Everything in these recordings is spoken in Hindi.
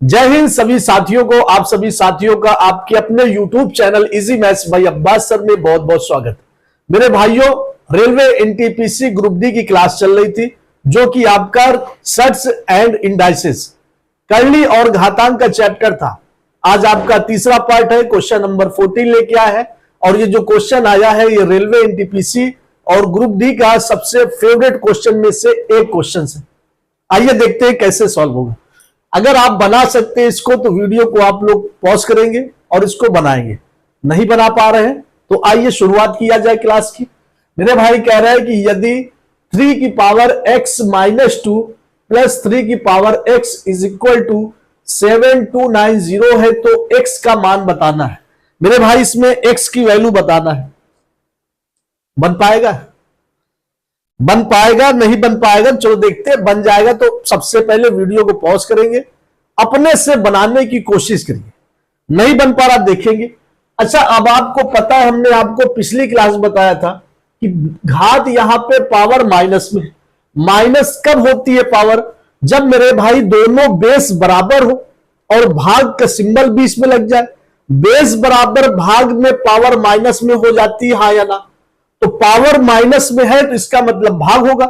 जय हिंद सभी साथियों को, आप सभी साथियों का आपके अपने YouTube चैनल इजी मैथ्स भाई अब्बास सर में बहुत बहुत स्वागत। मेरे भाइयों, रेलवे एनटीपीसी ग्रुप डी की क्लास चल रही थी जो कि आपका सर्ट्स एंड इंडाइसेस करली और घातांक का चैप्टर था। आज आपका तीसरा पार्ट है, क्वेश्चन नंबर 14 लेके आया है और ये जो क्वेश्चन आया है ये रेलवे एनटीपीसी और ग्रुप डी का सबसे फेवरेट क्वेश्चन में से एक क्वेश्चन है। आइए देखते हैं कैसे सॉल्व होगा। अगर आप बना सकते हैं इसको तो वीडियो को आप लोग पॉज करेंगे और इसको बनाएंगे। नहीं बना पा रहे हैं तो आइए शुरुआत किया जाए क्लास की। मेरे भाई कह रहे हैं कि यदि 3 की पावर x माइनस 2 प्लस 3 की power x is equal to 7290 है तो x का मान बताना है। मेरे भाई इसमें x की वैल्यू बताना है। बन पाएगा? बन पाएगा नहीं बन पाएगा चलो देखते हैं। बन जाएगा तो सबसे पहले वीडियो को पॉज करेंगे, अपने से बनाने की कोशिश करिए। नहीं बन पा रहा देखेंगे। अच्छा, अब आपको पता है, हमने आपको पिछली क्लास बताया था कि घात यहां पे पावर माइनस में। माइनस कब होती है पावर? जब मेरे भाई दोनों बेस बराबर हो और भाग का सिंबल बीच में लग जाए। बेस बराबर भाग में पावर माइनस में हो जाती है, हाँ या ना? तो पावर माइनस में है तो इसका मतलब भाग होगा।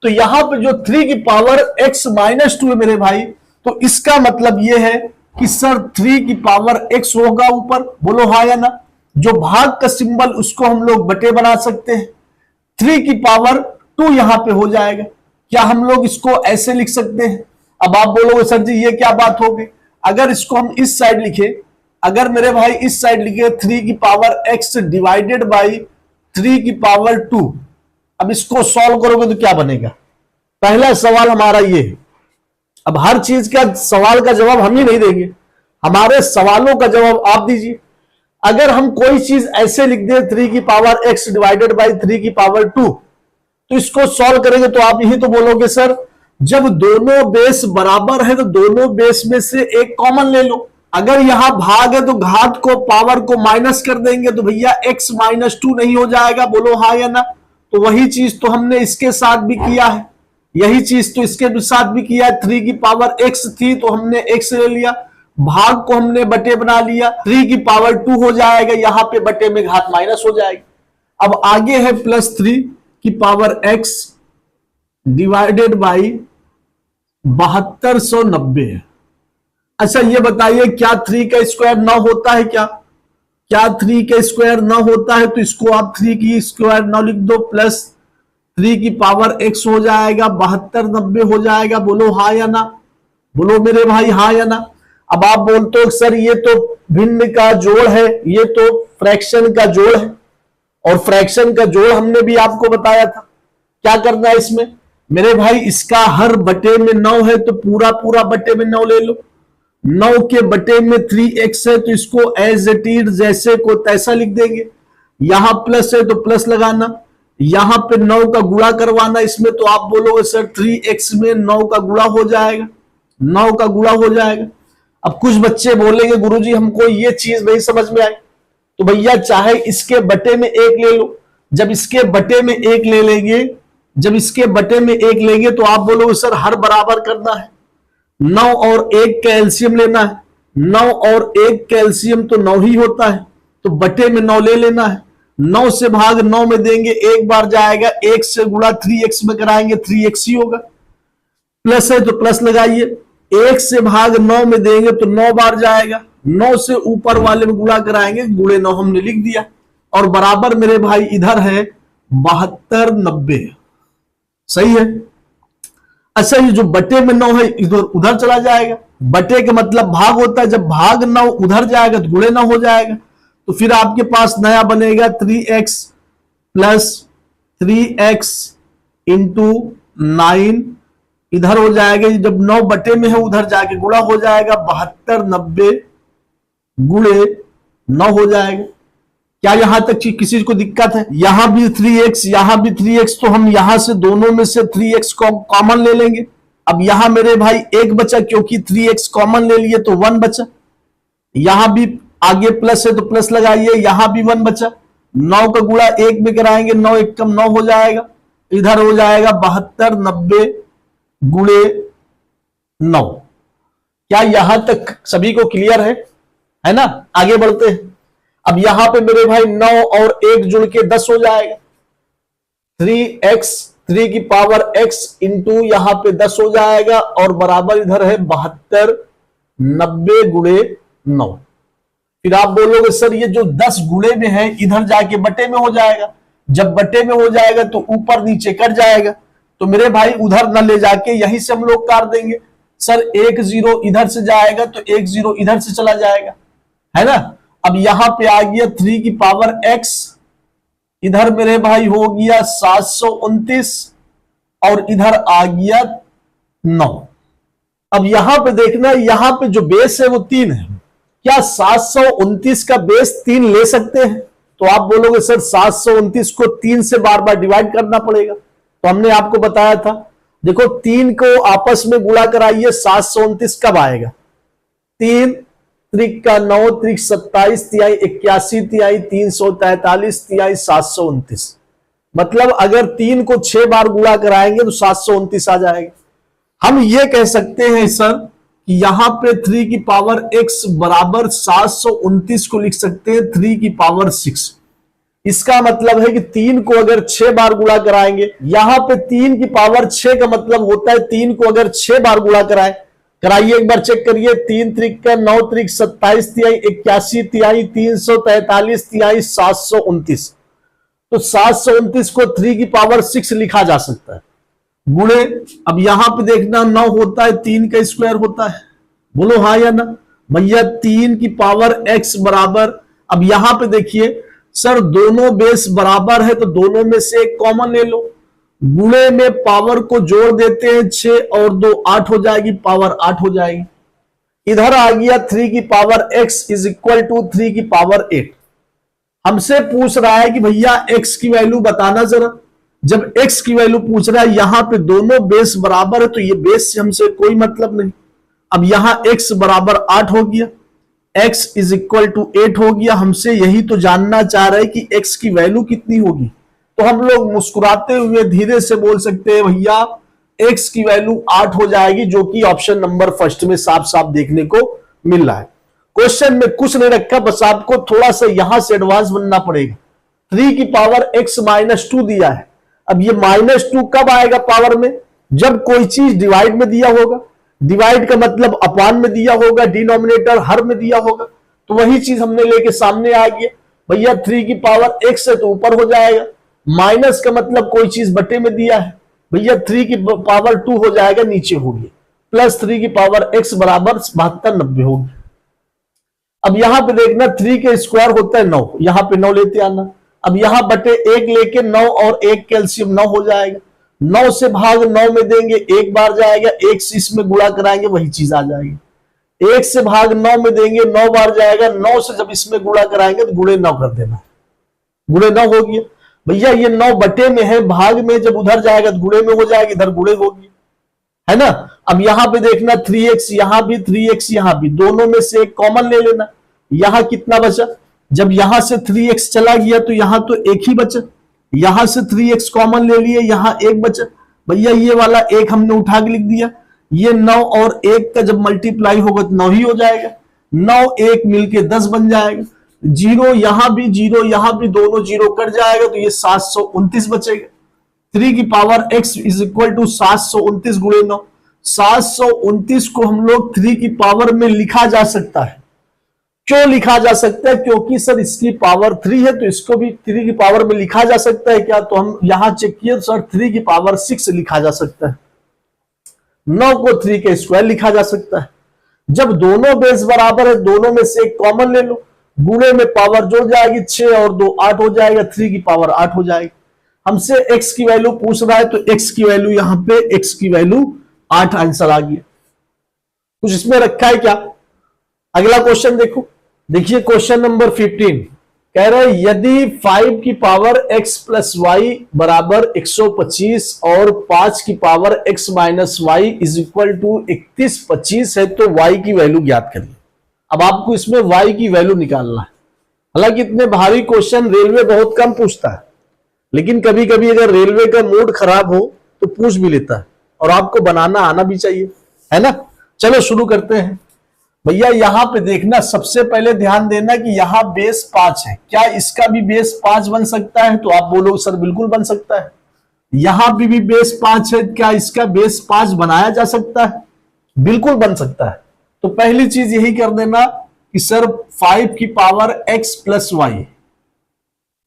तो यहां पे जो 3 की पावर x माइनस 2 है मेरे भाई, तो इसका मतलब यह है कि सर 3 की पावर x होगा ऊपर। बोलो हाँ या ना? जो भाग का सिंबल उसको हम लोग बटे बना सकते हैं। 3 की पावर 2 यहां पे हो जाएगा। क्या हम लोग इसको ऐसे लिख सकते हैं? अब आप बोलोगे सर जी ये क्या बात हो गई। अगर इसको हम इस साइड लिखे, अगर मेरे भाई इस साइड लिखे 3 की पावर x डिवाइडेड बाई 3 की पावर 2, अब इसको सॉल्व करोगे तो क्या बनेगा? पहला सवाल हमारा ये है। अब हर चीज का सवाल का जवाब हम ही नहीं देंगे, हमारे सवालों का जवाब आप दीजिए। अगर हम कोई चीज ऐसे लिख दें 3 की पावर x डिवाइडेड बाई 3 की पावर 2, तो इसको सॉल्व करेंगे तो आप यही तो बोलोगे सर जब दोनों बेस बराबर है तो दोनों बेस में से एक कॉमन ले लो। अगर यहां भाग है तो घात को पावर को माइनस कर देंगे तो भैया x माइनस 2 नहीं हो जाएगा। बोलो हाँ या ना? तो वही चीज तो हमने इसके साथ भी किया है, यही चीज तो इसके साथ भी किया है। 3 की पावर x थी तो हमने x ले लिया, भाग को हमने बटे बना लिया, 3 की पावर 2 हो जाएगा, यहां पे बटे में घात माइनस हो जाएगी। अब आगे है प्लस 3 की पावर x डिवाइडेड बाई 7290 है। अच्छा ये बताइए क्या 3 का स्क्वायर 9 होता है? क्या 3 का स्क्वायर 9 होता है? तो इसको आप 3 की स्क्वायर 9 लिख दो, प्लस 3 की पावर x हो जाएगा, 7290 हो जाएगा। बोलो हाँ या ना? बोलो मेरे भाई हाँ या ना? अब आप बोलते हो सर ये तो भिन्न का जोड़ है, ये तो फ्रैक्शन का जोड़ है, और फ्रैक्शन का जोड़ हमने भी आपको बताया था। क्या करना है इसमें मेरे भाई? इसका हर बटे में 9 है तो पूरा पूरा बटे में 9 ले लो। 9 के बटे में 3x है तो इसको एज इट इज जैसे को तैसा लिख देंगे। यहां प्लस है तो प्लस लगाना, यहां पे 9 का गुणा करवाना इसमें, तो आप बोलोगे सर 3x में 9 का गुणा हो जाएगा, 9 का गुणा हो जाएगा। अब कुछ बच्चे बोलेंगे गुरुजी हमको ये चीज नहीं समझ में आई। तो भैया चाहे इसके बटे में 1 ले लो, जब इसके बटे में 1 ले लेंगे, जब इसके बटे में 1 लेंगे तो आप बोलोगे सर हर बराबर करना है, 9 और 1 का एलसीएम लेना है। 9 और 1 का एलसीएम तो 9 ही होता है, तो बटे में 9 ले लेना है। 9 से भाग 9 में देंगे, एक बार जाएगा, 1 से गुणा 3x में कराएंगे 3x ही होगा। प्लस है तो प्लस लगाइए, 1 से भाग 9 में देंगे तो 9 बार जाएगा, 9 से ऊपर वाले में गुणा कराएंगे, गुणे 9 हमने लिख दिया, और बराबर मेरे भाई इधर है 7290। सही है? अच्छा ये जो बटे में 9 है इधर उधर चला जाएगा, बटे का मतलब भाग होता है, जब भाग 9 उधर जाएगा तो गुणे 9 हो जाएगा। तो फिर आपके पास नया बनेगा 3x प्लस 3x इंटू 9 इधर हो जाएगा। जब 9 बटे में है उधर जाके गुणा हो जाएगा, 7290 गुणे 9 हो जाएगा। क्या यहां तक किसी को दिक्कत है? यहां भी 3x यहां भी 3x, तो हम यहां से दोनों में से 3x को कॉमन ले लेंगे। अब यहां मेरे भाई 1 बचा, क्योंकि 3x कॉमन ले लिए तो 1 बचा। यहां भी आगे प्लस है तो प्लस लगाइए, यहां भी 1 बचा। 9 का गुणा 1 में कराएंगे, 9 1 कम 9 हो जाएगा, इधर हो जाएगा 7290 गुणे 9। क्या यहां तक सभी को क्लियर है ना? आगे बढ़ते हैं। अब यहां पे मेरे भाई 9 और 1 जुड़ के 10 हो जाएगा। 3x 3 की पावर x इंटू यहां पे 10 हो जाएगा और बराबर इधर है 72 90 गुणे 9। फिर आप बोलोगे सर ये जो 10 गुणे में है इधर जाके बटे में हो जाएगा। जब बटे में हो जाएगा तो ऊपर नीचे कट जाएगा, तो मेरे भाई उधर न ले जाके यहीं से हम लोग काट देंगे। सर 1 0 इधर से जाएगा तो 1 0 इधर से चला जाएगा, है ना? अब यहां पे आ गया 3 की पावर x, इधर मेरे भाई हो गया 729 और इधर आ गया 9। अब यहां पे देखना, यहां पे जो बेस है वो 3 है। क्या 729 का बेस 3 ले सकते हैं? तो आप बोलोगे सर 729 को 3 से बार बार डिवाइड करना पड़ेगा। तो हमने आपको बताया था, देखो 3 को आपस में गुणा कराइए, 729 कब आएगा? 3 त्रिक का 9 त्रिक 27 तिहाई 81 तिहाई 343 तिहाई 729। मतलब अगर 3 को 6 बार गुणा कराएंगे तो 729 आ जाएगा। हम ये कह सकते हैं सर कि यहां पे 3 की पावर x बराबर 729 को लिख सकते हैं 3 की पावर 6। इसका मतलब है कि 3 को अगर 6 बार गुणा कराएंगे, यहां पे 3 की पावर 6 का मतलब होता है 3 को अगर 6 बार गुणा कराइए, एक बार चेक करिए। 3 त्रिक का 9 त्रिक 27 तिहाई 81 तिहाई 343 तिहाई 729। तो 729 को 3 की पावर 6 लिखा जा सकता है गुणे। अब यहां पे देखना 9 होता है 3 का स्क्वायर होता है, बोलो हाँ या ना भैया? 3 की पावर x बराबर, अब यहां पे देखिए सर दोनों बेस बराबर है तो दोनों में से एक कॉमन ले लो, गुणे में पावर को जोड़ देते हैं 6 और 2 8 हो जाएगी, पावर 8 हो जाएगी। इधर आ गया 3 की power x is equal to 3 की पावर 8। हमसे पूछ रहा है कि भैया x की वैल्यू बताना जरा। जब x की वैल्यू पूछ रहा है, यहां पे दोनों बेस बराबर है तो ये बेस से हमसे कोई मतलब नहीं। अब यहां x बराबर 8 हो गया, x इज इक्वल टू 8 हो गया। हमसे यही तो जानना चाह रहे हैं कि x की वैल्यू कितनी होगी। तो हम लोग मुस्कुराते हुए धीरे से बोल सकते हैं भैया x की वैल्यू 8 हो जाएगी, जो कि ऑप्शन नंबर फर्स्ट में साफ साफ देखने को मिल रहा है। क्वेश्चन में कुछ नहीं रखा, बस आपको थोड़ा सा यहां से एडवांस बनना पड़ेगा। 3 की पावर x माइनस 2 दिया है। अब ये -2 कब आएगा पावर में? जब कोई चीज डिवाइड में दिया होगा। डिवाइड का मतलब अपान में दिया होगा, डिनोमिनेटर हर में दिया होगा। तो वही चीज हमने लेके सामने आ गया भैया 3 की पावर x है तो ऊपर हो जाएगा, माइनस का मतलब कोई चीज बटे में दिया है भैया 3 की पावर 2 हो जाएगा, नीचे होगी, प्लस 3 की पावर x बराबर 72 90 होगी। अब यहां पे देखना 3 के स्क्वायर होता है 9, यहां पे 9 लेते आना। अब यहां बटे 1 लेके 9 और 1 कैल्शियम 9 हो जाएगा। 9 से भाग 9 में देंगे, एक बार जाएगा, 1 से इसमें गुणा कराएंगे वही चीज आ जाएगी। 1 से भाग 9 में देंगे, 9 बार जाएगा, 9 से जब इसमें गुणा कराएंगे तो गुणे 9 कर देना, गुणे 9 हो गया भैया। ये 9 बटे में है, भाग में जब उधर जाएगा तो गुणे में हो जाएगी, इधर गुणे होगी, है ना। अब यहां पे देखना 3x यहां भी 3x यहां भी, दोनों में से एक कॉमन ले लेना। यहां कितना बचा? जब यहां से 3x चला गया तो यहां तो एक ही बचा, यहां से 3x कॉमन ले लिए, यहां एक बचा भैया, ये वाला एक हमने उठा के लिख दिया। ये 9 और 1 का जब मल्टीप्लाई होगा तो 9 ही हो जाएगा, 9 1 मिलके 10 बन जाएगा। जीरो यहां भी, जीरो यहां भी, दोनों जीरो कट जाएगा तो ये 729 बचेगा। 3 की power x is equal to 729 गुणे 9। 729 को हम लोग 3 की पावर में लिखा जा सकता है। क्यों लिखा जा सकता है? क्योंकि सर इसकी पावर 3 है तो इसको भी 3 की पावर में लिखा जा सकता है क्या? तो हम यहां चेक किए तो सर 3 की पावर 6 लिखा जा सकता है। 9 को 3 के स्क्वायर लिखा जा सकता है। जब दोनों बेस बराबर है, दोनों में से एक कॉमन ले लो, गुणे में पावर जुड़ जाएगी, 6 और 2 8 हो जाएगा, 3 की पावर 8 हो जाएगी। हमसे x की वैल्यू पूछ रहा है तो x की वैल्यू यहां पे x की वैल्यू 8 आंसर आ गया। कुछ इसमें रखा है क्या? अगला क्वेश्चन देखो, देखिए क्वेश्चन नंबर 15 कह रहे हैं यदि 5 की पावर x प्लस वाई बराबर 125 और 5 की power x minus y is equal to 3125 है तो y की वैल्यू ज्ञात करिए। अब आपको इसमें y की वैल्यू निकालना है। हालांकि इतने भारी क्वेश्चन रेलवे बहुत कम पूछता है, लेकिन कभी कभी अगर रेलवे का मूड खराब हो तो पूछ भी लेता है और आपको बनाना आना भी चाहिए, है ना। चलो शुरू करते हैं। भैया यहां पे देखना, सबसे पहले ध्यान देना कि यहां बेस 5 है, क्या इसका भी बेस 5 बन सकता है? तो आप बोलो सर बिल्कुल बन सकता है। यहां भी बेस 5 है, क्या इसका बेस 5 बनाया जा सकता है? बिल्कुल बन सकता है। तो पहली चीज यही कर देना कि सर 5 की power x plus y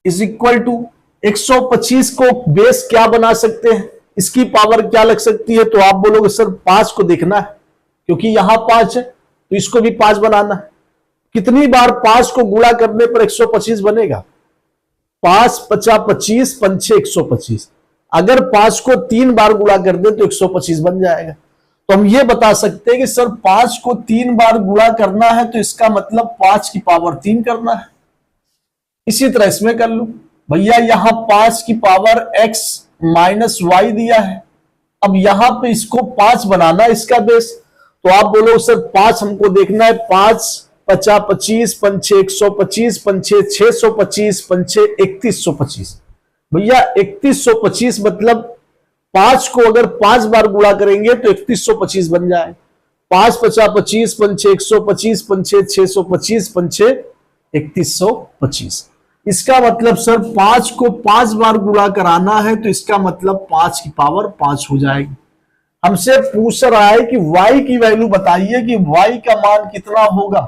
is equal to 125 को बेस क्या बना सकते हैं, इसकी पावर क्या लग सकती है? तो आप बोलोगे सर 5 को देखना है, क्योंकि यहां 5 है तो इसको भी 5 बनाना है। कितनी बार 5 को गुणा करने पर 125 बनेगा? 5 पचा 25, पंचे 125। अगर 5 को 3 बार गुणा कर दे तो 125 बन जाएगा। तो हम ये बता सकते हैं कि सर 5 को 3 बार गुणा करना है तो इसका मतलब 5 की पावर 3 करना है। इसी तरह इसमें कर लो भैया, यहां 5 की पावर x माइनस वाई दिया है, अब यहां पे इसको 5 बनाना इसका बेस। तो आप बोलो सर 5 हमको देखना है, 5 पचा 25, पंचे 125, पंचे 625, पंचे 3125। भैया 3125 मतलब 5 को अगर 5 बार गुणा करेंगे तो 3125 बन जाए। 5 पचा 25, पंचे 125, पंचे 625, पंचे 3125। इसका मतलब सर 5 को 5 बार गुणा कराना है तो इसका मतलब 5 की पावर 5 हो जाएगी। हमसे पूछ रहा है कि y की वैल्यू बताइए कि y का मान कितना होगा।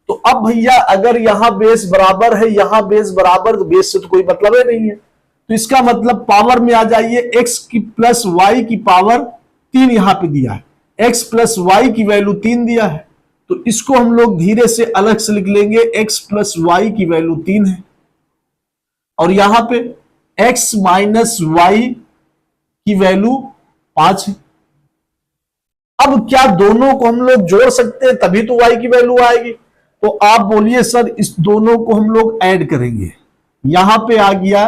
तो अब भैया अगर यहां बेस बराबर है, यहां बेस बराबर, तो बेस से तो कोई मतलब ही नहीं है, तो इसका मतलब पावर में आ जाइए। x की प्लस y की पावर 3 यहां पे दिया है, x प्लस y की वैल्यू 3 दिया है, तो इसको हम लोग धीरे से अलग से लिख लेंगे, x प्लस y की वैल्यू 3 है और यहां पे x माइनस y की वैल्यू 5 है। अब क्या दोनों को हम लोग जोड़ सकते हैं तभी तो y की वैल्यू आएगी? तो आप बोलिए सर इस दोनों को हम लोग ऐड करेंगे। यहां पे आ गया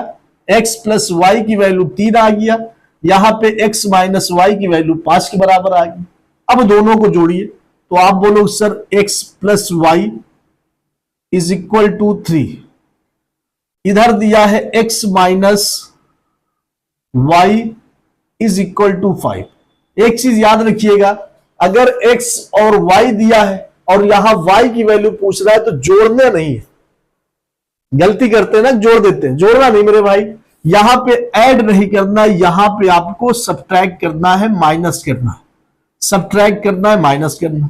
x प्लस वाई की वैल्यू 3 आ गया, यहां पे x माइनस वाई की वैल्यू 5 के बराबर आ गई। अब दोनों को जोड़िए तो आप बोलो sir x plus y is equal to 3, इधर दिया है x minus y is equal to 5। एक चीज याद रखिएगा, अगर x और y दिया है और यहां y की वैल्यू पूछ रहा है तो जोड़ना नहीं है। गलती करते हैं ना, जोड़ देते हैं, जोड़ना नहीं मेरे भाई। यहां पे ऐड नहीं करना, यहां पे आपको सब्ट्रैक्ट करना है, माइनस करना है, सब्ट्रैक्ट करना है, माइनस करना।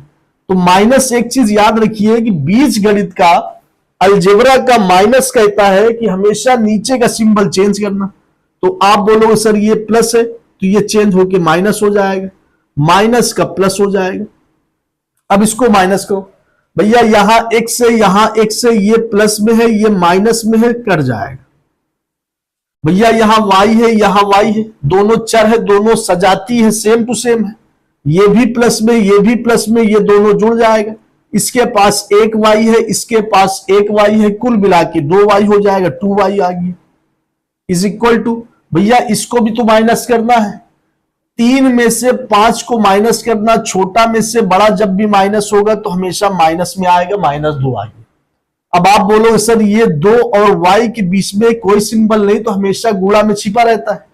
तो माइनस, एक चीज याद रखिए कि बीज गणित का, अलजेब्रा का माइनस कहता है कि हमेशा नीचे का सिंबल चेंज करना। तो आप बोलोगे सर ये प्लस है तो ये चेंज होके माइनस हो जाएगा, माइनस का प्लस हो जाएगा। अब इसको माइनस करो भैया, यहां एक से ये प्लस में है, ये माइनस में है, कट जाएगा। भैया यहां y है, यहां y है, दोनों चर है, दोनों सजाती है, सेम टू सेम है, ये भी प्लस में, ये भी प्लस में, ये दोनों जुड़ जाएगा। इसके पास एक y है, इसके पास एक y है, कुल मिला के 2y हो जाएगा, 2y आ गया इज इक्वल टू। भैया इसको भी तो माइनस करना है, 3 में से 5 को माइनस करना, छोटा में से बड़ा जब भी माइनस होगा तो हमेशा माइनस में आएगा, -2 आएगा। अब आप बोलो सर ये 2 और y के बीच में कोई सिंबल नहीं तो हमेशा गुणा में छिपा रहता है।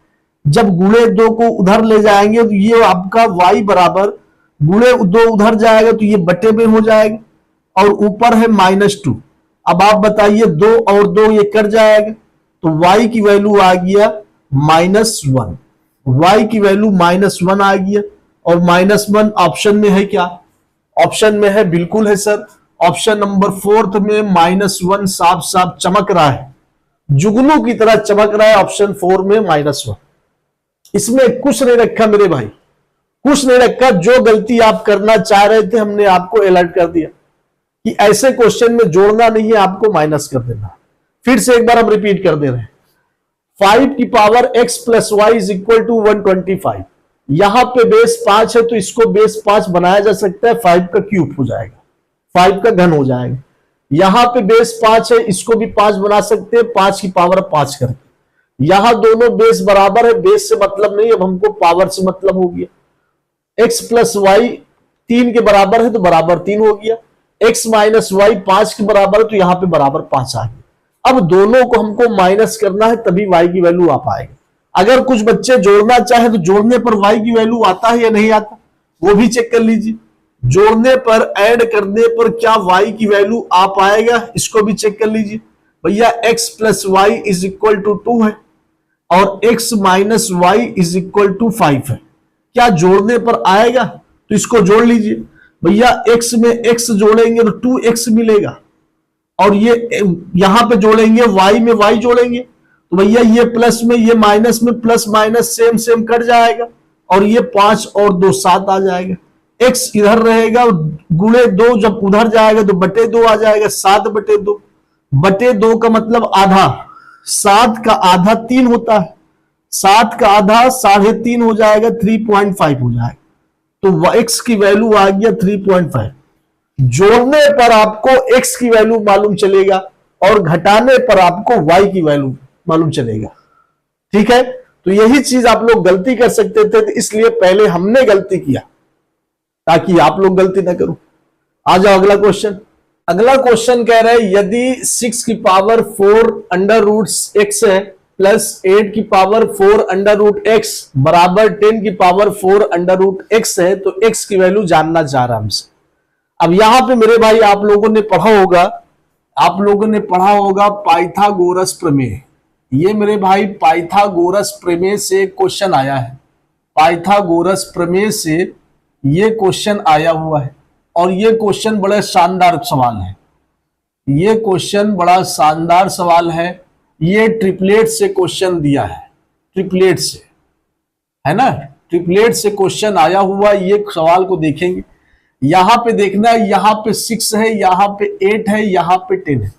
जब गुणे 2 को उधर ले जाएंगे तो ये आपका y बराबर गुणे 2 उधर जाएगा तो ये बटे में हो जाएगा और ऊपर है -2। अब आप बताइए 2 और 2 ये कट जाएगा तो y की वैल्यू आ गया -1, y की वैल्यू -1 आ गया। और -1 ऑप्शन में है क्या? ऑप्शन में है, बिल्कुल है सर। ऑप्शन नंबर 4 में -1 साफ साफ चमक रहा है, जुगनू की तरह चमक रहा है ऑप्शन 4 में -1। इसमें कुछ नहीं रखा मेरे भाई, कुछ नहीं रखा। जो गलती आप करना चाह रहे थे हमने आपको अलर्ट कर दिया कि ऐसे क्वेश्चन में जोड़ना नहीं है, आपको माइनस कर देना। फिर से एक बार हम रिपीट कर दे रहे हैं, 5 की power x plus y is equal to 125। यहां पे बेस 5 है तो इसको बेस 5 बनाया जा सकता है, 5 का क्यूब हो जाएगा, 5 का घन हो जाएगा। यहां पे बेस 5 है, इसको भी 5 बना सकते हैं, 5 की पावर 5 करके। यहां दोनों बेस बराबर है, बेस से मतलब नहीं, अब हमको पावर से मतलब हो गया। x प्लस वाई 3 के बराबर है तो बराबर 3 हो गया, x माइनस वाई 5 के बराबर है तो यहां पे बराबर 5 आ गया। अब दोनों को हमको माइनस करना है तभी y की वैल्यू आ पाएगी। अगर कुछ बच्चे जोड़ना चाहे तो जोड़ने पर y की वैल्यू आता है या नहीं आता, वो भी चेक कर लीजिए। जोड़ने पर, ऐड करने पर क्या y की वैल्यू आ पाएगा, इसको भी चेक कर लीजिए भैया। x plus y is equal to 2 है और x minus y is equal to 5 है। क्या जोड़ने पर आएगा? तो इसको जोड़ लीजिए भैया। x में x जोड़ेंगे तो 2x मिलेगा और ये यहां पे जोड़ेंगे y में y जोड़ेंगे तो भैया ये प्लस में ये माइनस में, plus minus same same cut जाएगा और ये 5 और 2 7 आ जाएगा। x इधर रहेगा, गुणे 2 जब उधर जाएगा तो बटे 2 आ जाएगा, 7 बटे 2। बटे 2 का मतलब आधा, 7 का आधा 3 होता है, 7 का आधा 3.5 हो जाएगा, 3.5 हो जाएगा। तो x की वैल्यू आ गया 3.5। जोड़ने पर आपको x की वैल्यू मालूम चलेगा और घटाने पर आपको y की वैल्यू मालूम चलेगा। ठीक है, तो यही चीज आप लोग गलती कर सकते थे, तो इसलिए पहले हमने गलती किया ताकि आप लोग गलती ना करो। आ जाओ अगला क्वेश्चन। अगला क्वेश्चन कह रहे हैं यदि 6 की पावर 4 अंडर रूट x है प्लस 8 की पावर 4 अंडर रूट x बराबर 10 की पावर 4 अंडर रूट x है तो x की वैल्यू जानना चाह रहा हमसे। अब यहां पे मेरे भाई आप लोगों ने पढ़ा होगा पाइथागोरस प्रमेय। ये मेरे भाई पाइथागोरस प्रमेय से क्वेश्चन आया है, पाइथागोरस प्रमेय से ये क्वेश्चन आया हुआ है और ये क्वेश्चन बड़ा शानदार सवाल है। ये क्वेश्चन बड़ा शानदार सवाल है। ये ट्रिपलेट से क्वेश्चन दिया है, ट्रिपलेट से, है ना, ट्रिपलेट से क्वेश्चन आया हुआ। ये सवाल को देखेंगे, यहां पे देखना है, यहां पे 6 है, यहां पे 8 है, यहां पे 10 है।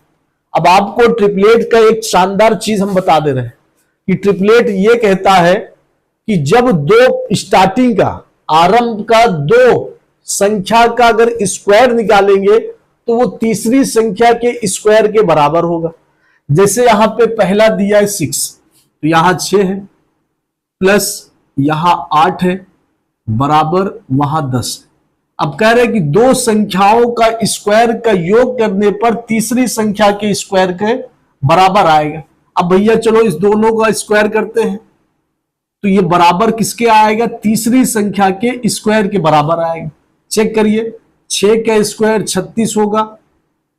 अब आपको ट्रिपलेट का एक शानदार चीज हम बता दे रहे हैं कि ट्रिपलेट ये कहता है कि जब दो स्टार्टिंग का, आरंभ का 2 संख्या का अगर स्क्वायर निकालेंगे तो वो तीसरी संख्या के स्क्वायर के बराबर होगा। जैसे यहां पे पहला दिया है 6 तो यहां 6 है, प्लस यहां 8 है, बराबर वहां 10 है। अब कह रहे हैं कि 2 संख्याओं का स्क्वायर का योग करने पर तीसरी संख्या के स्क्वायर के बराबर आएगा। अब भैया चलो इस दोनों का स्क्वायर करते हैं तो ये बराबर किसके आएगा, तीसरी संख्या के स्क्वायर के बराबर आएगा। चेक करिए, 6 का स्क्वायर 36 होगा,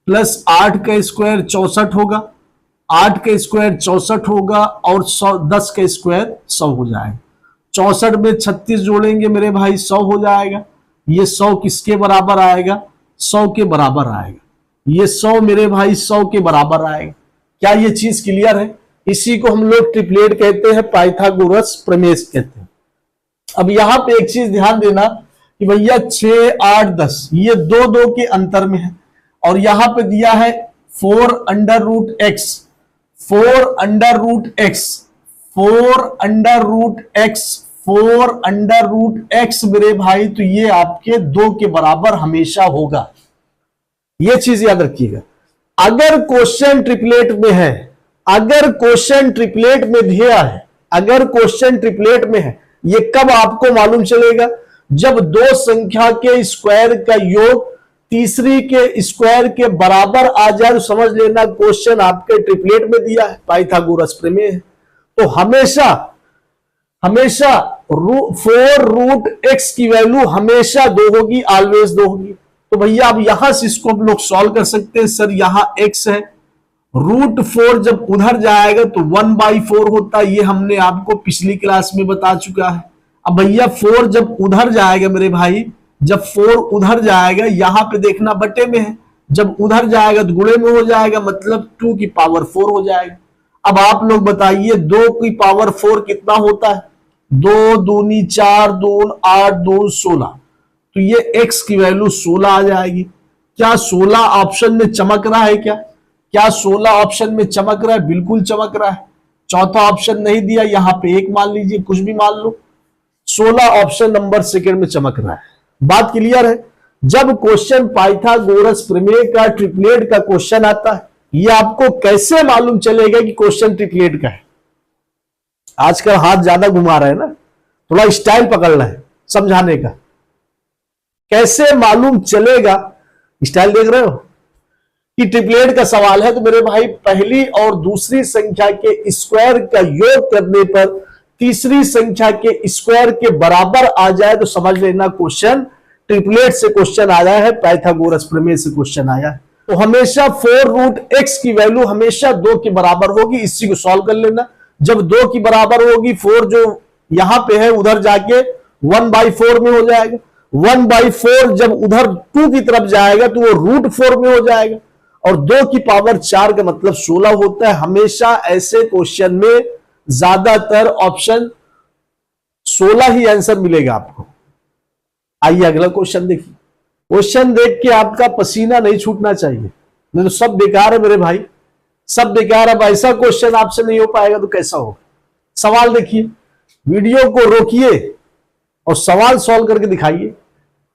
प्लस 8 का स्क्वायर 64 होगा, 8 का स्क्वायर 64 होगा और 10 का स्क्वायर 100 हो जाएगा। 64 में 36 जोड़ेंगे मेरे भाई 100 हो जाएगा। ये 100 किसके बराबर आएगा, 100 के बराबर आएगा। ये 100 मेरे भाई 100 के बराबर आएगा। क्या ये चीज क्लियर है? इसी को हम लोग ट्रिपलेट कहते हैं, पाइथागोरस प्रमेय कहते हैं। अब यहां पे एक चीज ध्यान देना कि भैया 6 8 10 ये 2 के अंतर में है और यहां पे दिया है 4 under root x, 4 under root x, 4 under root x, 4 under root x मेरे भाई, तो ये आपके 2 के बराबर हमेशा होगा। ये चीज याद रखिएगा। अगर क्वेश्चन ट्रिपलेट में है, अगर क्वेश्चन ट्रिपलेट में दिया है, अगर क्वेश्चन ट्रिपलेट में है, ये कब आपको मालूम चलेगा, जब 2 संख्या के स्क्वायर का योग तीसरी के स्क्वायर के बराबर आ जाए तो समझ लेना क्वेश्चन आपके ट्रिपलेट में दिया है, पाइथागोरस प्रमेय है। तो हमेशा 4 रूट एक्स की वैल्यू हमेशा 2 होगी, ऑलवेज 2 होगी। तो भैया अब यहां से इसको हम लोग सॉल्व कर सकते हैं। सर यहां x है, रूट 4 जब उधर जाएगा तो 1/4 होता है, ये हमने आपको पिछली क्लास में बता चुका है। अब भैया 4 जब उधर जाएगा मेरे भाई, जब 4 उधर जाएगा, यहां पे देखना बटे में है, जब उधर जाएगा तो गुणे में हो जाएगा, मतलब 2 की पावर 4 हो जाएगा। अब आप लोग बताइए 2 की पावर 4 कितना होता है, 2 दूनी 4, 2 8, 2 16, तो ये x की वैल्यू 16 आ जाएगी। क्या 16 ऑप्शन में चमक रहा है? क्या 16 ऑप्शन में चमक रहा है? बिल्कुल चमक रहा है। चौथा ऑप्शन नहीं दिया, यहां पे 1 मान लीजिए, कुछ भी मान लो, 16 ऑप्शन नंबर सेकंड में चमक रहा है। बात क्लियर है? जब क्वेश्चन पाइथागोरस प्रमेय का ट्रिपलेट का क्वेश्चन आता है, ये आपको कैसे मालूम चलेगा कि क्वेश्चन ट्रिपलेट का है? आजकल हाथ ज्यादा घुमा रहे हैं ना, थोड़ा स्टाइल पकड़ना है समझाने का। कैसे मालूम चलेगा? स्टाइल देख रहे हो कि ट्रिपलेट का सवाल है तो मेरे भाई पहली और दूसरी संख्या के स्क्वायर का योग करने पर तीसरी संख्या के स्क्वायर के बराबर आ जाए तो समझ लेना क्वेश्चन ट्रिपलेट से क्वेश्चन आया है, पाइथागोरस प्रमेय से क्वेश्चन आया है। तो हमेशा 4√x की वैल्यू हमेशा 2 के बराबर होगी। इसी को सॉल्व कर लेना। जब 2 की बराबर होगी, 4 जो यहां पे है उधर जाके 1/4 में हो जाएगा। 1/4 जब उधर 2 की तरफ जाएगा तो वो √4 में हो जाएगा। और 2 की पावर 4 का मतलब 16 होता है। हमेशा ऐसे क्वेश्चन में ज्यादातर ऑप्शन 16 ही आंसर मिलेगा आपको। आइए अगला क्वेश्चन देखिए। क्वेश्चन देख के आपका पसीना नहीं छूटना चाहिए, नहीं तो सब बेकार है मेरे भाई, सब बेकार। अब ऐसा क्वेश्चन आपसे नहीं हो पाएगा तो कैसा होगा। सवाल देखिए, वीडियो को रोकिए और सवाल सॉल्व करके दिखाइए।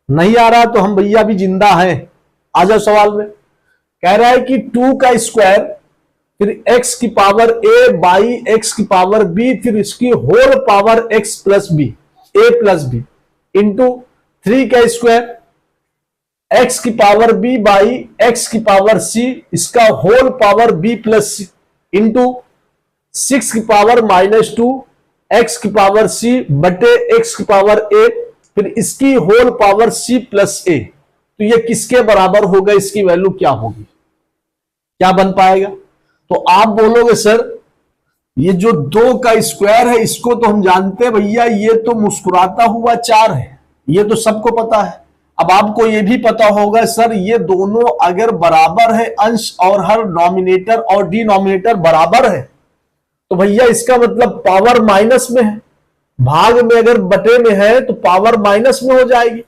नहीं आ रहा तो हम भैया भी जिंदा हैं। आ जाओ सवाल में। कह रहा है कि 2 का स्क्वायर, फिर x की पावर a बाई x की पावर b, फिर इसकी whole power x plus b, a plus b, into 3 का स्क्वायर x की पावर b बाई x की पावर c, इसका whole power b plus c, into 6 की पावर -2 x की पावर c बटे x की पावर a, फिर इसकी whole power c plus a। तो ये किसके बराबर होगा, इसकी वैल्यू क्या होगी, क्या बन पाएगा। तो आप बोलोगे सर ये जो 2 का स्क्वायर है इसको तो हम जानते हैं भैया, ये तो मुस्कुराता हुआ 4 है, ये तो सबको पता है। अब आपको ये भी पता होगा सर ये दोनों अगर बराबर है, अंश और हर नॉमिनेटर और डिनोमिनेटर बराबर है, तो भैया इसका मतलब पावर माइनस में है। भाग में अगर बटे में है तो पावर माइनस में हो जाएगी।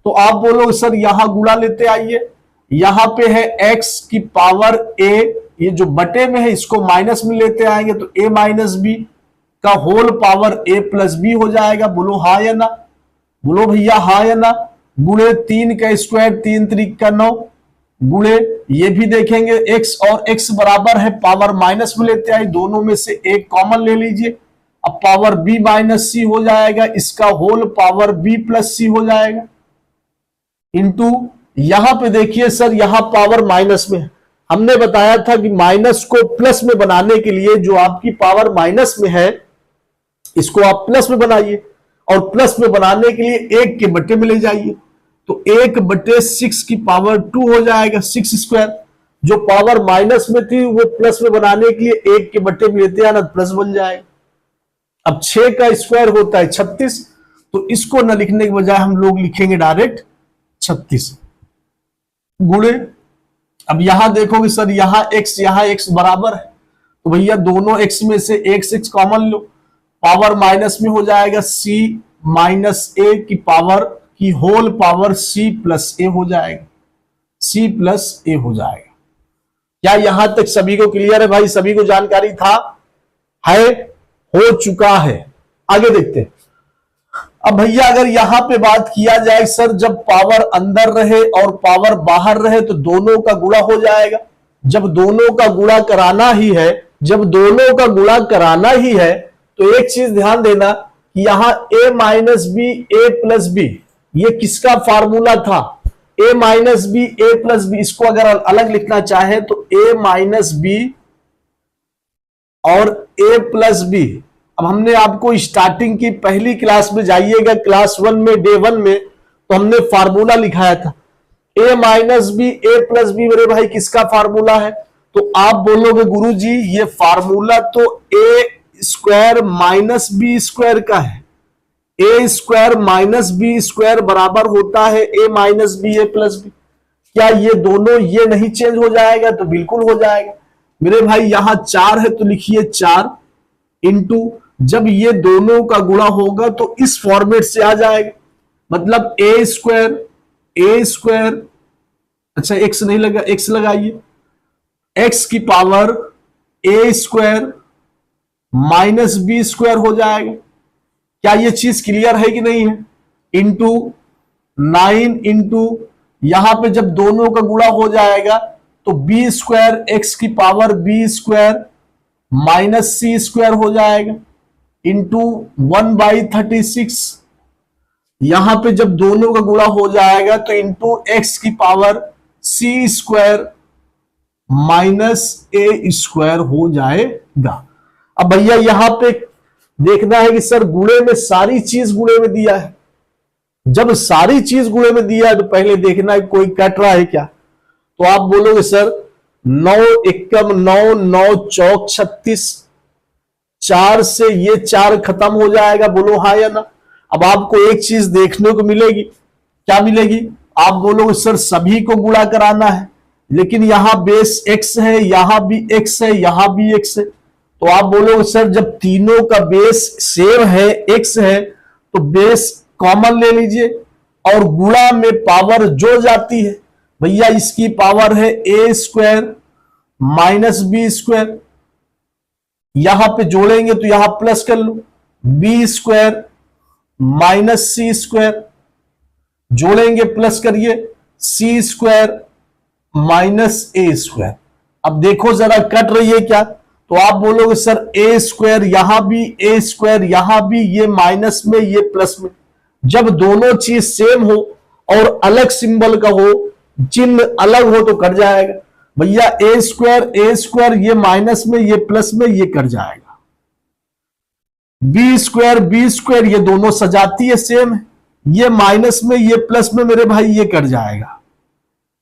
तो आप बोलोगे सर यहां गुणा लेते आइए, यहां पे है x की पावर a, ये जो बटे में है इसको माइनस में लेते आएंगे तो a माइनस बी का whole power a plus b हो जाएगा। बोलो हाँ या ना, बोलो भैया हाँ या ना। गुणे 3 का स्क्वायर 3 त्रिक का 9, गुणे ये भी देखेंगे x और x बराबर है, पावर माइनस में लेते आए, दोनों में से एक कॉमन ले लीजिए। अब पावर b माइनस सी हो जाएगा, इसका होल पावर b प्लस सी हो जाएगा, इंटू यहां पे देखिए सर यहां पावर माइनस में है। हमने बताया था कि माइनस को प्लस में बनाने के लिए जो आपकी पावर माइनस में है इसको आप प्लस में बनाइए, और प्लस में बनाने के लिए 1 के बटे में ले जाइए, तो 1 बटे 6 की पावर 2 हो जाएगा, 6 स्क्वायर। जो पावर माइनस में थी वो प्लस में बनाने के लिए 1 के बटे में लेते आना, प्लस बन जाएगा। अब 6 का स्क्वायर होता है 36, तो इसको न लिखने के बजाय हम लोग लिखेंगे डायरेक्ट 36 गुणे। अब यहां देखोगे सर यहां x बराबर है, तो भैया दोनों x में से 6 कॉमन लो, पावर माइनस में हो जाएगा c माइनस a की पावर की whole power c plus a हो जाएगा, c प्लस a हो जाएगा। क्या यहां तक सभी को क्लियर है भाई, सभी को जानकारी था, है, हो चुका है। आगे देखते हैं। अब भैया अगर यहां पे बात किया जाए सर जब पावर अंदर रहे और पावर बाहर रहे तो दोनों का गुणा हो जाएगा। जब दोनों का गुणा कराना ही है, जब दोनों का गुणा कराना ही है तो एक चीज ध्यान देना कि यहां a minus b a plus b, ये किसका फार्मूला था, a minus b a plus b. इसको अगर अलग लिखना चाहे तो a माइनस बी और a प्लस बी। अब हमने आपको स्टार्टिंग की पहली क्लास में जाइएगा, क्लास 1 में डे 1 में, तो हमने फार्मूला लिखाया था a minus b a plus b. मेरे भाई किसका फार्मूला है, तो आप बोलोगे गुरुजी ये फार्मूला तो a square minus b square का है, a square minus b square बराबर होता है a minus b a plus b. क्या ये दोनों ये नहीं चेंज हो जाएगा, तो बिल्कुल हो जाएगा मेरे भाई। यहां 4 है तो लिखिए 4 इंटू, जब ये दोनों का गुणा होगा तो इस फॉर्मेट से आ जाएगा, मतलब a स्क्वायर, अच्छा x नहीं लगा, x लगाइए, x की power a square minus b square हो जाएगा। क्या ये चीज क्लियर है कि नहीं है, इंटू 9 इंटू यहां पे जब दोनों का गुणा हो जाएगा तो b स्क्वायर x की power b square minus c square हो जाएगा, इंटू 1/36। यहां पे जब दोनों का गुणा हो जाएगा तो इंटू x की power C square minus a square हो जाएगा। अब भैया यहां पे देखना है कि सर गुणे में सारी चीज गुणे में दिया है, जब सारी चीज गुणे में दिया है तो पहले देखना है कोई कट रहा है क्या। तो आप बोलोगे सर 9 एकम 9, 9 चौक 36, 4 से ये 4 खत्म हो जाएगा, बोलो हाँ या ना। अब आपको एक चीज देखने को मिलेगी, क्या मिलेगी? आप बोलोगे सर सभी को गुणा कराना है, लेकिन यहां बेस x है, यहां भी x है, यहां भी x है। तो आप बोलोगे सर जब तीनों का बेस सेम है, x है, तो बेस कॉमन ले लीजिए और गुणा में पावर जो जाती है भैया इसकी पावर है a square minus b square. यहां पे जोड़ेंगे तो यहां प्लस कर लो, b square minus c square, जोड़ेंगे प्लस करिए c square minus a square. अब देखो जरा कट रही है क्या? तो आप बोलोगे सर ए स्क्वायर यहां भी, ए स्क्वायर यहां भी, ये माइनस में ये प्लस में। जब दोनों चीज सेम हो और अलग सिंबल का हो, चिन्ह अलग हो तो कट जाएगा भैया। ए स्क्वायर ये माइनस में ये प्लस में, ये कट जाएगा। बी स्क्वायर ये दोनों सजाती है सेम है, ये माइनस में ये प्लस में मेरे भाई ये कट जाएगा।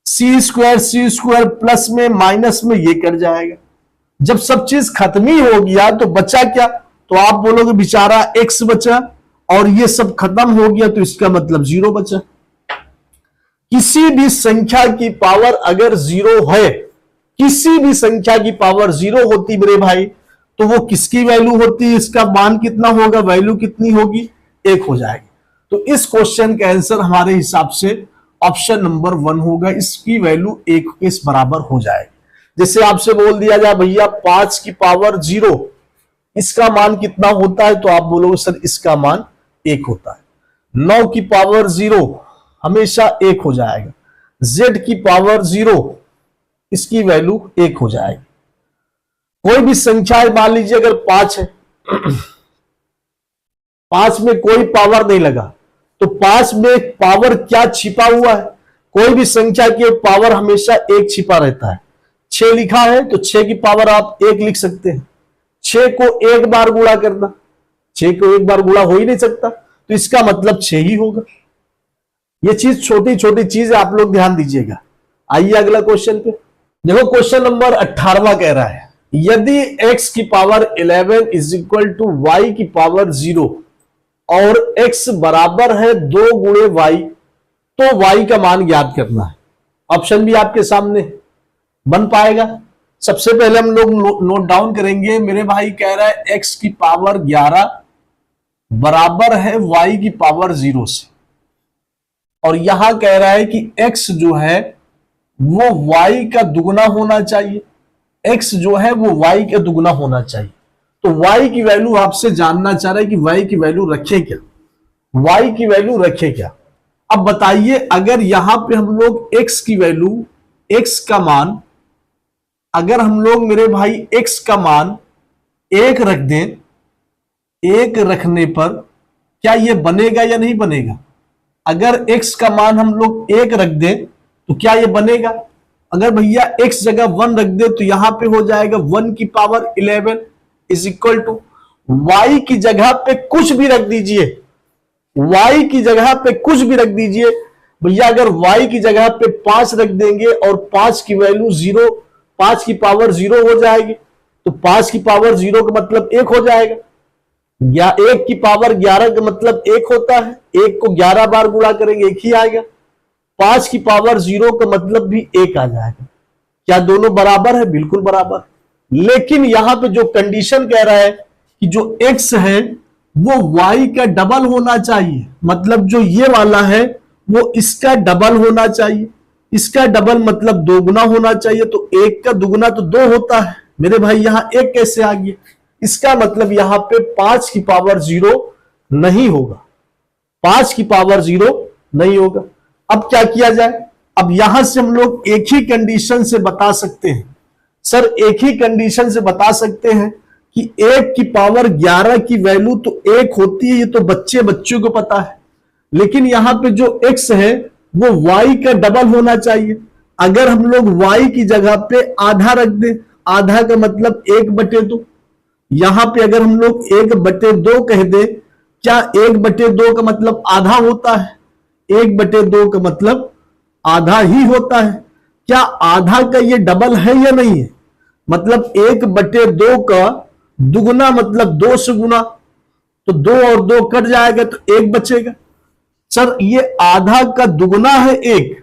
सी स्क्वायर प्लस में माइनस में ये कट जाएगा। जब सब चीज खत्म ही हो गया तो बचा क्या? तो आप बोलोगे बेचारा एक्स बचा और ये सब खत्म हो गया तो इसका मतलब 0 बचा। किसी भी संख्या की पावर अगर 0 है, किसी भी संख्या की पावर 0 होती मेरे भाई, तो वो किसकी वैल्यू होती है? इसका मान कितना होगा? वैल्यू कितनी होगी? 1 हो जाएगी। तो इस क्वेश्चन का आंसर हमारे हिसाब से ऑप्शन नंबर 1 होगा, इसकी वैल्यू 1 के बराबर हो जाएगी। जैसे आपसे बोल दिया जाए भैया 5 की पावर 0 इसका मान कितना होता है, तो आप बोलोगे सर इसका मान 1 होता है। 9 की पावर 0 हमेशा 1 हो जाएगा। z की पावर 0 इसकी वैल्यू 1 हो जाएगी। कोई भी संख्या मान लीजिए अगर 5 है, 5 में कोई पावर नहीं लगा, तो 5 में पावर क्या छिपा हुआ है? कोई भी संख्या की पावर हमेशा 1 छिपा रहता है। 6 लिखा है तो 6 की पावर आप 1 लिख सकते हैं। 6 को एक बार गुणा करना, 6 को एक बार गुणा हो ही नहीं सकता, तो इसका मतलब 6 ही होगा। ये चीज छोटी छोटी चीज आप लोग ध्यान दीजिएगा। आइए अगला क्वेश्चन पे देखो। क्वेश्चन नंबर 18वां कह रहा है यदि x की power 11 is equal to y की पावर 0 और x बराबर है 2 गुणे y, तो y का मान ज्ञात करना है। ऑप्शन भी आपके सामने बन पाएगा। सबसे पहले हम लोग नोट डाउन करेंगे। मेरे भाई कह रहा है x की पावर 11 बराबर है y की पावर 0 से, और यहां कह रहा है कि x जो है वो y का दुगना होना चाहिए। x जो है वो y का दुगना होना चाहिए। तो y की वैल्यू आपसे जानना चाह रहा है कि y की वैल्यू रखे क्या, y की वैल्यू रखे क्या। अब बताइए अगर यहां पे हम लोग x की वैल्यू, x का मान, अगर हम लोग मेरे भाई x का मान 1 रख दें, 1 रखने पर क्या ये बनेगा या नहीं बनेगा? अगर x का मान हम लोग 1 रख दें तो क्या ये बनेगा? अगर भैया x जगह 1 रख दे तो यहां पे हो जाएगा 1 की power 11 is equal to y की जगह पे कुछ भी रख दीजिए, y की जगह पे कुछ भी रख दीजिए भैया। अगर y की जगह पे 5 रख देंगे और 5 की वैल्यू 0, 5 की पावर 0 हो जाएगी, तो 5 की पावर 0 का मतलब 1 हो जाएगा। 1 की पावर 11 का मतलब 1 होता है। 1 को 11 बार गुणा करेंगे 1 ही आएगा। 5 की पावर 0 का मतलब भी 1 आ जाएगा। क्या दोनों बराबर है? बिल्कुल बराबर। लेकिन यहां पे जो कंडीशन कह रहा है कि जो x है वो y का डबल होना चाहिए, मतलब जो ये वाला है वो इसका डबल होना चाहिए। इसका डबल मतलब 2 गुना होना चाहिए। तो 1 का दुगुना तो 2 होता है मेरे भाई, यहां 1 कैसे आ गया? इसका मतलब यहां पे 5 की पावर 0 नहीं होगा, 5 की पावर 0 नहीं होगा। अब क्या किया जाए? अब यहां से हम लोग एक ही कंडीशन से बता सकते हैं सर, एक ही कंडीशन से बता सकते हैं कि 1 की पावर 11 की वैल्यू तो 1 होती है, ये तो बच्चों को पता है। लेकिन यहां पे जो x है वो y का डबल होना चाहिए। अगर हम लोग y की जगह पे आधा रख दें, आधा का मतलब 1/2, यहां पे अगर हम लोग 1/2 कह दे, क्या 1/2 का मतलब आधा होता है? 1/2 का मतलब आधा ही होता है। क्या आधा का ये डबल है या नहीं है? मतलब 1/2 का दुगुना मतलब 2 से गुना, तो 2 और 2 कट जाएगा तो 1 बचेगा। सर ये आधा का दुगुना है 1,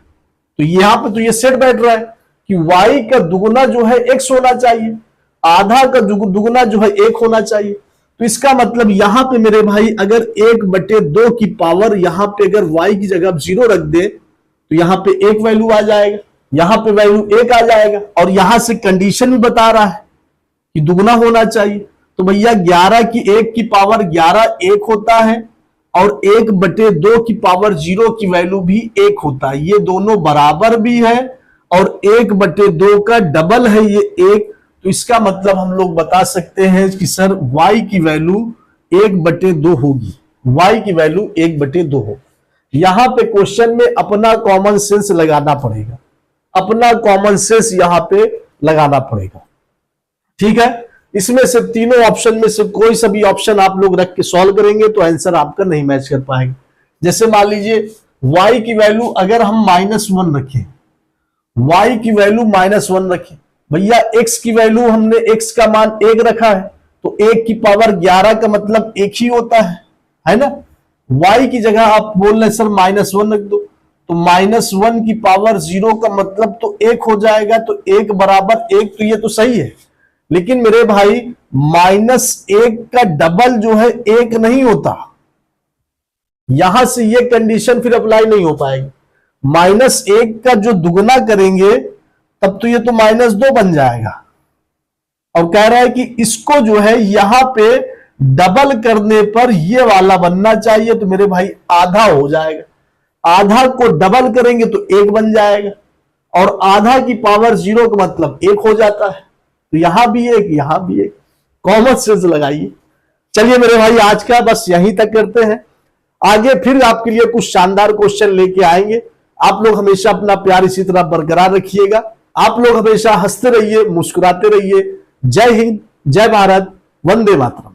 तो यहां पे तो ये सेट बैठ रहा है कि y का दुगुना जो है x होना चाहिए, आधा का दुगुना जो है 1 होना चाहिए। तो इसका मतलब यहां पे मेरे भाई अगर 1/2 की पावर यहां पे अगर y की जगह 0 रख दे तो यहां पे 1 वैल्यू आ जाएगा, यहां पे वैल्यू 1 आ जाएगा, और यहां से कंडीशन भी बता रहा है कि दुगुना होना चाहिए। तो भैया 11 की 1 की पावर 11 1 होता है, और 1/2 की पावर 0 की वैल्यू भी 1 होता है। ये दोनों बराबर भी है और 1/2 का डबल है ये 1। तो इसका मतलब हम लोग बता सकते हैं कि सर y की वैल्यू 1/2 होगी, y की वैल्यू 1/2 होगी। यहां पे क्वेश्चन में अपना कॉमन सेंस लगाना पड़ेगा, अपना कॉमन सेंस यहां पे लगाना पड़ेगा। ठीक है, इसमें से तीनों ऑप्शन में से कोई सा भी ऑप्शन आप लोग रख के सॉल्व करेंगे तो आंसर आपका नहीं मैच कर पाएगा। जैसे मान लीजिए y की वैल्यू अगर हम -1 रखें, y की वैल्यू -1 रखें, भैया x की वैल्यू हमने x का मान 1 रखा है, तो 1 की पावर 11 का मतलब 1 ही होता है ना। y की जगह आप बोल रहे सर -1 रख दो, तो -1 की पावर 0 का मतलब तो 1 हो जाएगा, तो 1 बराबर 1, तो ये तो सही है। लेकिन मेरे भाई -1 का डबल जो है 1 नहीं होता, यहां से ये कंडीशन फिर अप्लाई नहीं हो पाएगी। -1 का जो दुगुना करेंगे तब तो ये तो -2 बन जाएगा, और कह रहा है कि इसको जो है यहां पे डबल करने पर ये वाला बनना चाहिए, तो मेरे भाई आधा हो जाएगा। आधा को डबल करेंगे तो 1 बन जाएगा, और आधा की पावर 0 का मतलब 1 हो जाता है, तो यहां भी 1 यहां भी 1, कॉमन सेंस लगाइए। चलिए मेरे भाई आज का बस यहीं तक करते हैं, आगे फिर आपके लिए कुछ शानदार क्वेश्चन लेके आएंगे। आप लोग हमेशा अपना प्यार इसी तरह बरकरार रखिएगा, आप लोग हमेशा हंसते रहिए, मुस्कुराते रहिए। जय हिंद, जय भारत, वंदे मातरम।